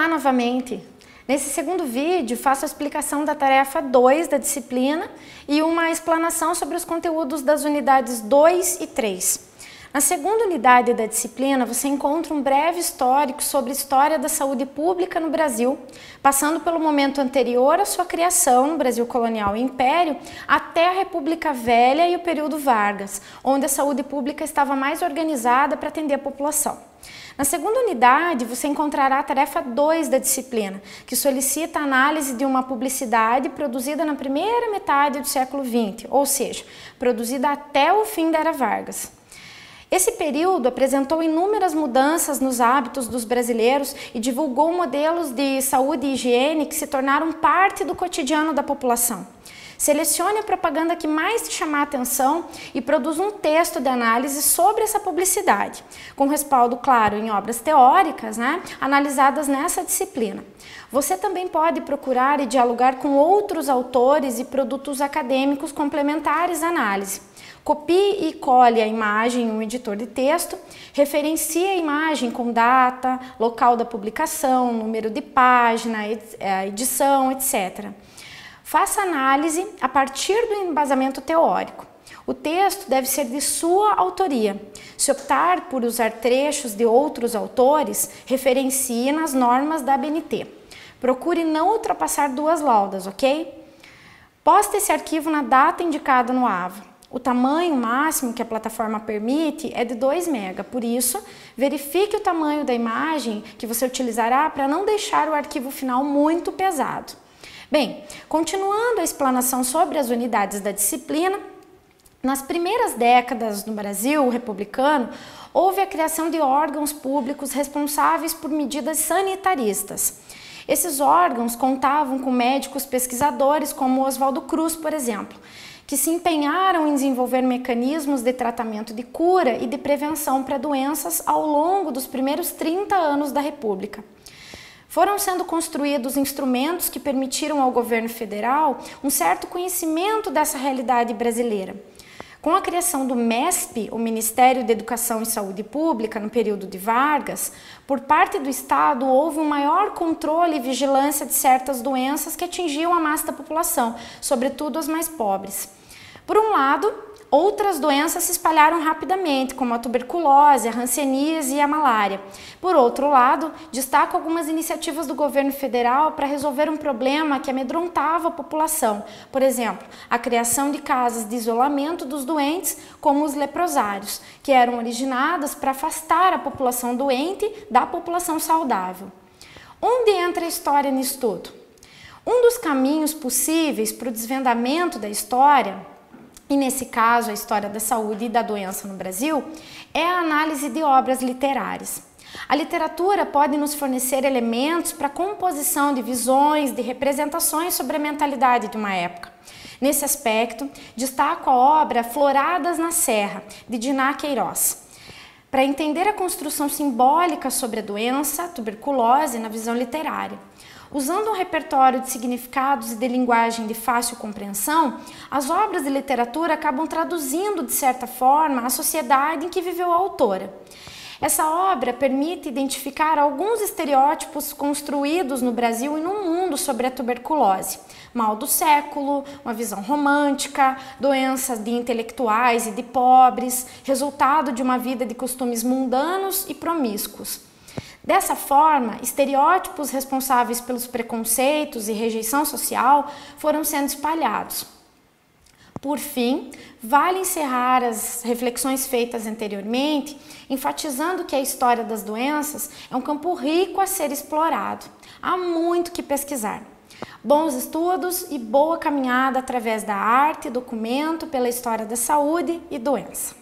Olá novamente! Nesse segundo vídeo faço a explicação da tarefa 2 da disciplina e uma explanação sobre os conteúdos das unidades 2 e 3. Na segunda unidade da disciplina você encontra um breve histórico sobre a história da saúde pública no Brasil, passando pelo momento anterior à sua criação no Brasil colonial e império até a República Velha e o período Vargas, onde a saúde pública estava mais organizada para atender a população. Na segunda unidade, você encontrará a tarefa 2 da disciplina, que solicita a análise de uma publicidade produzida na primeira metade do século XX, ou seja, produzida até o fim da Era Vargas. Esse período apresentou inúmeras mudanças nos hábitos dos brasileiros e divulgou modelos de saúde e higiene que se tornaram parte do cotidiano da população. Selecione a propaganda que mais te chamar a atenção e produza um texto de análise sobre essa publicidade, com respaldo, claro, em obras teóricas, analisadas nessa disciplina. Você também pode procurar e dialogar com outros autores e produtos acadêmicos complementares à análise. Copie e cole a imagem em um editor de texto, referencie a imagem com data, local da publicação, número de página, edição, etc. Faça análise a partir do embasamento teórico. O texto deve ser de sua autoria. Se optar por usar trechos de outros autores, referencie nas normas da ABNT. Procure não ultrapassar 2 laudas, ok? Poste esse arquivo na data indicada no AVA. O tamanho máximo que a plataforma permite é de 2 MB, por isso, verifique o tamanho da imagem que você utilizará para não deixar o arquivo final muito pesado. Bem, continuando a explanação sobre as unidades da disciplina, nas primeiras décadas no Brasil republicano, houve a criação de órgãos públicos responsáveis por medidas sanitaristas. Esses órgãos contavam com médicos pesquisadores como Oswaldo Cruz, por exemplo, que se empenharam em desenvolver mecanismos de tratamento de cura e de prevenção para doenças ao longo dos primeiros 30 anos da República. Foram sendo construídos instrumentos que permitiram ao governo federal um certo conhecimento dessa realidade brasileira. Com a criação do MESP, o Ministério da Educação e Saúde Pública, no período de Vargas, por parte do Estado houve um maior controle e vigilância de certas doenças que atingiam a massa da população, sobretudo as mais pobres. Por um lado, outras doenças se espalharam rapidamente, como a tuberculose, a hanseníase e a malária. Por outro lado, destaco algumas iniciativas do governo federal para resolver um problema que amedrontava a população. Por exemplo, a criação de casas de isolamento dos doentes, como os leprosários, que eram originadas para afastar a população doente da população saudável. Onde entra a história nisso tudo? Um dos caminhos possíveis para o desvendamento da história, e nesse caso a história da saúde e da doença no Brasil, é a análise de obras literárias. A literatura pode nos fornecer elementos para a composição de visões, de representações sobre a mentalidade de uma época. Nesse aspecto, destaco a obra Floradas na Serra, de Diná Queiroz, para entender a construção simbólica sobre a doença, tuberculose, na visão literária. Usando um repertório de significados e de linguagem de fácil compreensão, as obras de literatura acabam traduzindo, de certa forma, a sociedade em que viveu a autora. Essa obra permite identificar alguns estereótipos construídos no Brasil e no mundo sobre a tuberculose. Mal do século, uma visão romântica, doenças de intelectuais e de pobres, resultado de uma vida de costumes mundanos e promíscuos. Dessa forma, estereótipos responsáveis pelos preconceitos e rejeição social foram sendo espalhados. Por fim, vale encerrar as reflexões feitas anteriormente, enfatizando que a história das doenças é um campo rico a ser explorado. Há muito que pesquisar. Bons estudos e boa caminhada através da arte e documento pela história da saúde e doença.